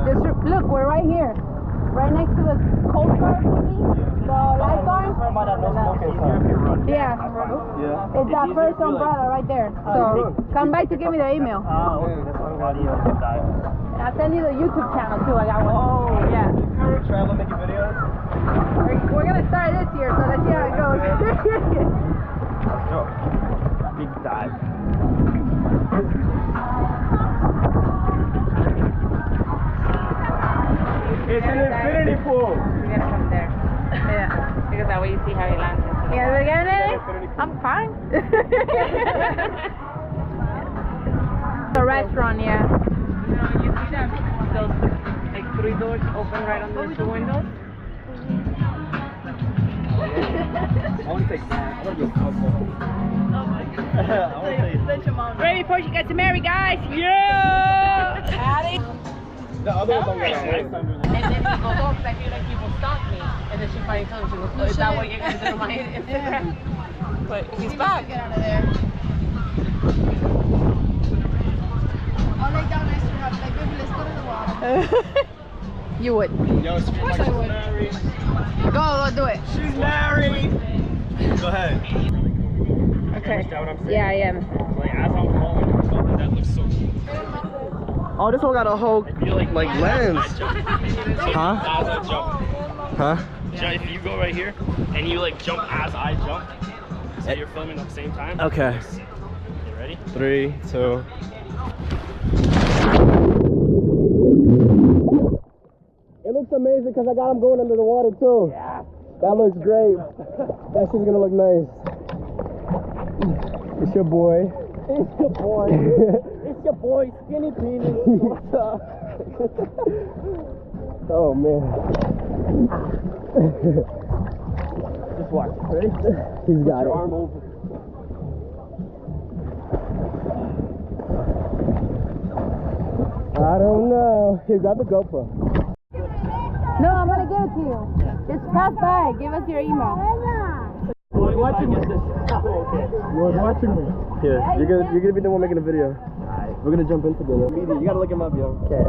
Just look, we're right here. Right next to the Coast Guard thingy. The lifeguard. Yeah. It's that first umbrella right there. So come back to give me the email. I'll send you the YouTube channel too. I got one. Oh, yeah. Travel making videos? We're gonna start this year, so let's see how it goes. Big dive. It's an infinity pool. We're gonna come there. Yeah. Because that way you see how he lands. Yeah, we're getting it? I'm fine. The restaurant, yeah. No, you see that those like 3 doors open right under the 2 windows? I want to take that. I want to go cowboy. Oh my god. Ready before she gets married, guys? Yeah! The other one's on the And then he goes, oh, because I feel like people stalk me. And then she finally tells me, she goes, oh, is that what you're going to do on my Instagram? But he's back. Get out of there. I'll lay down next to her, like, baby, let's go to the water. You would. Yo, of course I would. Married. Go do it. She's married. Go ahead. Okay. Yeah, I am. Like, as I'm falling, that looks so cool. Oh, this one got a whole like lens. Huh? Huh? If you go right here and you like jump as I jump, so you're filming at the same time. Okay. You ready? 3, 2. It looks amazing because I got him going under the water too. Yeah. That looks great. That shit's gonna look nice. It's your boy. It's your boy. It's your boy, Skinny Penis. What's up? Oh man. Just watch. Ready? He's got it. Arm over. I don't know. Here, grab the GoPro. No, I'm gonna give it to you. Just pass by. Give us your email. You was watching me. You was watching me. Here, you're gonna be the one making the video. We're gonna jump into the. You gotta look him up, yo. Okay.